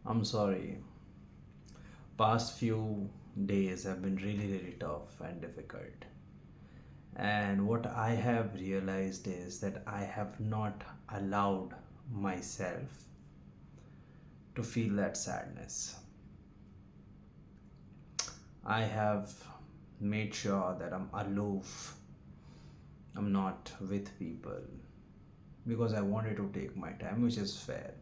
I'm sorry. Past few days have been really tough and difficult. And what I have realized is that I have not allowed myself to feel that sadness. I have made sure that I'm aloof. I'm not with people because I wanted to take my time, which is fair.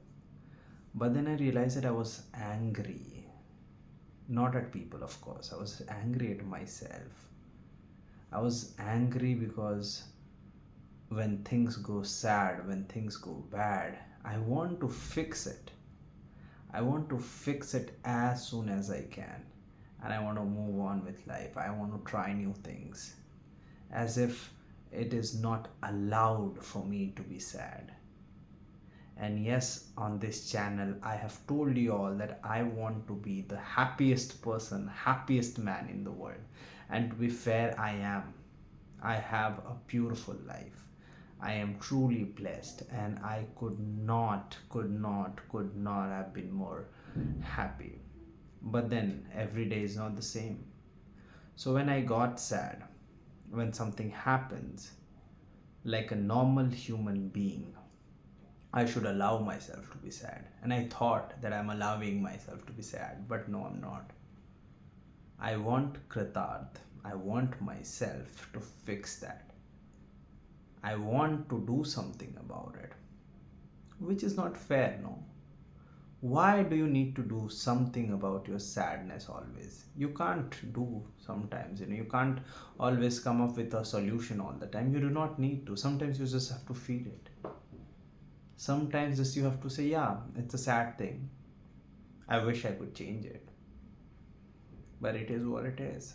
But then I realized that I was angry. Not at people, of course. I was angry at myself. I was angry because when things go sad, when things go bad, I want to fix it. I want to fix it as soon as I can. And I want to move on with life. I want to try new things. As if it is not allowed for me to be sad. And yes, on this channel, I have told you all that I want to be the happiest person, happiest man in the world. And to be fair, I am. I have a beautiful life. I am truly blessed, and I could not have been more happy. But then every day is not the same. So when I got sad, when something happens, like a normal human being, I should allow myself to be sad. And I thought that I'm allowing myself to be sad, but no, I'm not. I want Kritarth, I want myself to fix that. I want to do something about it, which is not fair, no? Why do you need to do something about your sadness always? You can't do sometimes, you can't always come up with a solution all the time. You do not need to. Sometimes you just have to feel it. Sometimes just you have to say, yeah, it's a sad thing. I wish I could change it, but it is what it is.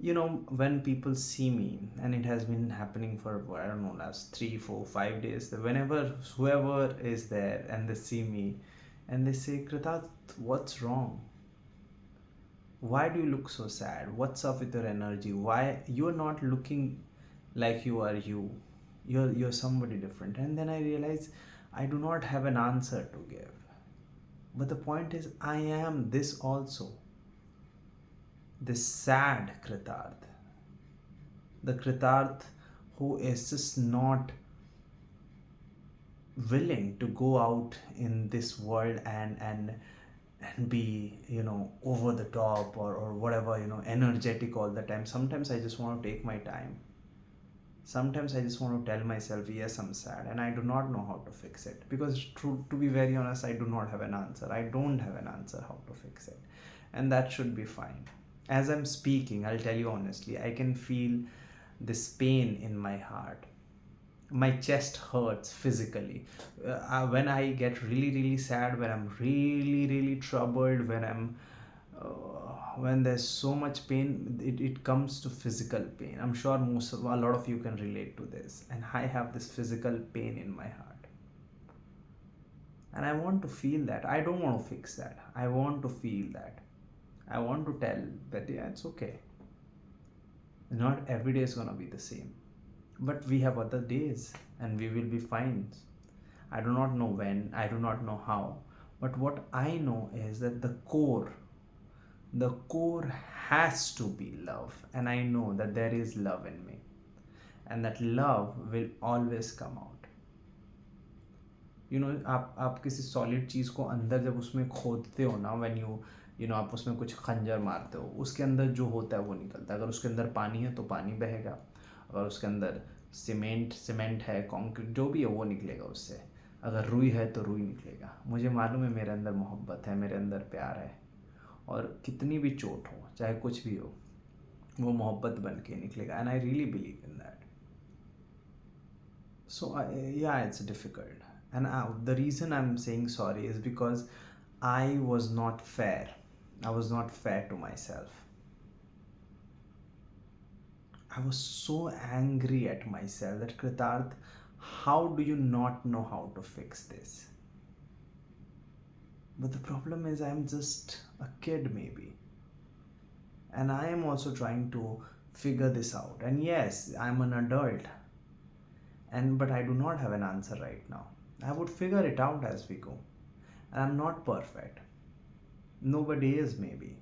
When people see me, and it has been happening for, I don't know, last 3 4 5 days, that whenever whoever is there and they see me and they say, Kritarth, what's wrong? Why do you look so sad? What's up with your energy? Why you're not looking like you are you? You're somebody different. And then I realize I do not have an answer to give. But the point is, I am this also. This sad Kritarth. The Kritarth who is just not willing to go out in this world and be over the top or whatever, energetic all the time. Sometimes I just want to take my time. Sometimes I just want to tell myself, yes, I'm sad, and I do not know how to fix it. Because to be very honest, I do not have an answer. I don't have an answer how to fix it. And that should be fine. As I'm speaking, I'll tell you honestly, I can feel this pain in my heart. My chest hurts physically. When I get really sad, when I'm really troubled, when there's so much pain, it comes to physical pain. I'm sure a lot of you can relate to this. And I have this physical pain in my heart, and I want to feel that. I don't want to fix that. I want to feel that. I want to tell that, yeah, it's okay. Not every day is going to be the same, but we have other days and we will be fine. I do not know when, I do not know how, but what I know is that the core has to be love, and I know that there is love in me, and that love will always come out. आप किसी solid चीज़ को अंदर जब उसमें खोदते हो ना, when आप उसमें कुछ खंजर मारते हो, उसके अंदर जो होता है वो निकलता है. अगर उसके अंदर पानी है तो पानी बहेगा. अगर उसके अंदर सीमेंट है, कंक्रीट जो भी है, वो निकलेगा उससे. अगर रुई है तो रुई निकलेगा. मुझे मालूम है मेरे अंदर मोहब्बत है, मेरे अंदर प्यार है, और कितनी भी चोट हो, चाहे कुछ भी हो, वो मोहब्बत बन के निकलेगा. And I really believe in that. So yeah, it's difficult, and the reason I'm saying sorry is because I was not fair. I was not fair to myself. I was so angry at myself that, Kritarth, how do you not know how to fix this? But the problem is, I'm just a kid, maybe, and I am also trying to figure this out. And yes, I'm an adult, but I do not have an answer right now. I would figure it out as we go. And I'm not perfect. Nobody is, maybe.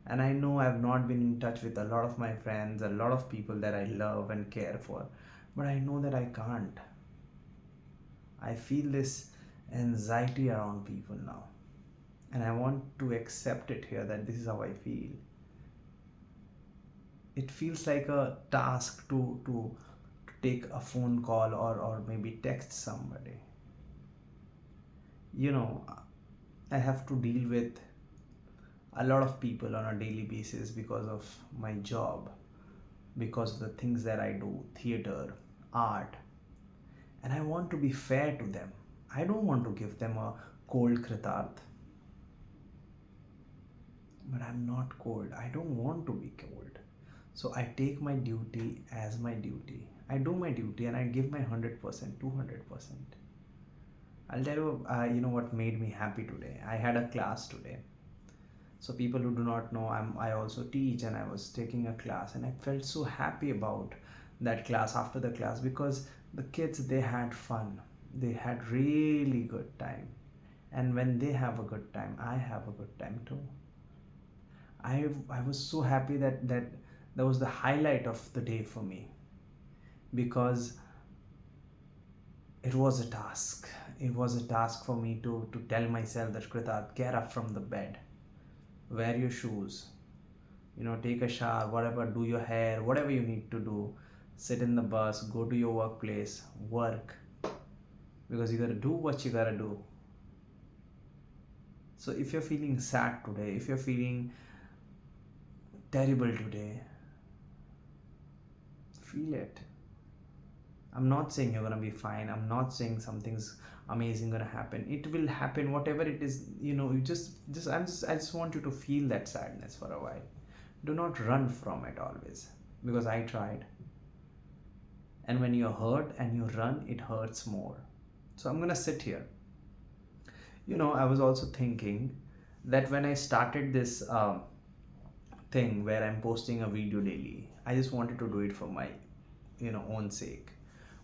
And I know I've not been in touch with a lot of my friends, a lot of people that I love and care for, but I know that I can't. I feel this anxiety around people now, and I want to accept it here that this is how I feel. It feels like a task to take a phone call or maybe text somebody. You know, I have to deal with a lot of people on a daily basis because of my job, because of the things that I do, theater, art, and I want to be fair to them. I don't want to give them a cold Kritarth, but I'm not cold. I don't want to be cold. So I take my duty as my duty. I do my duty and I give my 100%, 200%. I'll tell you, you know what made me happy today? I had a class today. So people who do not know, I also teach, and I was taking a class, and I felt so happy about that class after the class because the kids, they had fun. They had really good time. And when they have a good time, I have a good time too. I was so happy that was the highlight of the day for me, because it was a task. It was a task for me to tell myself that, Kritarth, get up from the bed, wear your shoes, take a shower, whatever, do your hair, whatever you need to do, sit in the bus, go to your workplace, work, because you gotta do what you gotta do. So if you're feeling sad today, if you're feeling terrible today, feel it. I'm not saying you're gonna be fine. I'm not saying something's amazing gonna happen. It will happen, whatever it is. You I just want you to feel that sadness for a while. Do not run from it always, because I tried. And when you're hurt and you run, it hurts more. So I'm gonna sit here. I was also thinking that when I started this thing where I'm posting a video daily, I just wanted to do it for my own sake.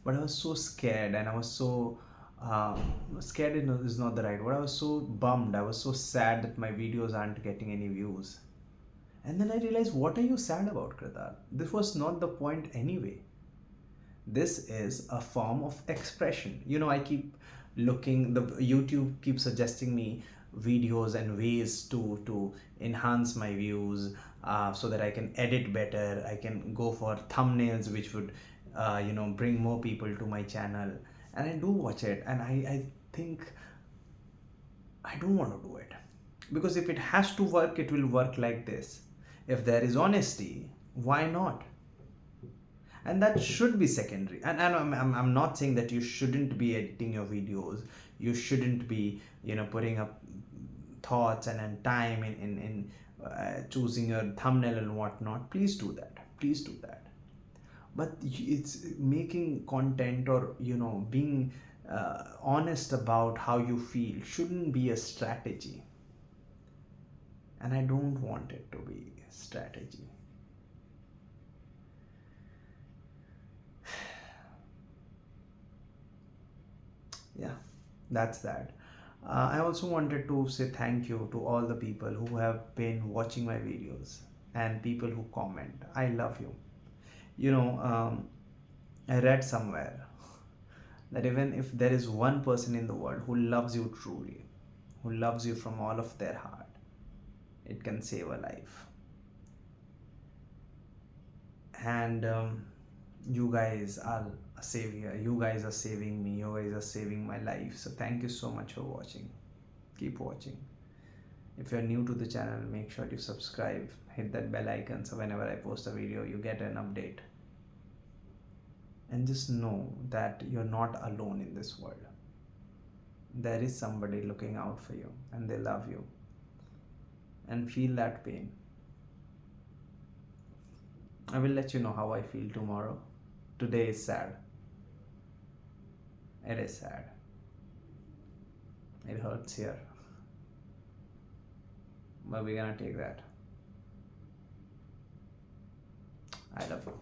But I was so scared, and I was so scared is not the right word. I was so bummed, I was so sad that my videos aren't getting any views. And then I realized, what are you sad about, Kritarth? This was not the point anyway. This is a form of expression. I keep looking, the YouTube keeps suggesting me videos and ways to enhance my views, so that I can edit better. I can go for thumbnails which would bring more people to my channel. And I do watch it, and I think I don't want to do it, because if it has to work, it will work like this. If there is honesty, why not? And that should be secondary. And I'm not saying that you shouldn't be editing your videos, you shouldn't be putting up thoughts and time in choosing your thumbnail and whatnot. Please do that, please do that. But it's making content, or being honest about how you feel, shouldn't be a strategy. And I don't want it to be a strategy. Yeah, that's that. I also wanted to say thank you to all the people who have been watching my videos, and people who comment. I love you. I read somewhere that even if there is one person in the world who loves you truly, who loves you from all of their heart, it can save a life. And you guys are a savior. You guys are saving me. You guys are saving my life. So thank you so much for watching. Keep watching. If you're new to the channel, make sure to subscribe, hit that bell icon, so whenever I post a video, you get an update. And just know that you're not alone in this world. There is somebody looking out for you, and they love you. And feel that pain. I will let you know how I feel tomorrow. Today is sad. It is sad. It hurts here. But we're gonna take that. I love you.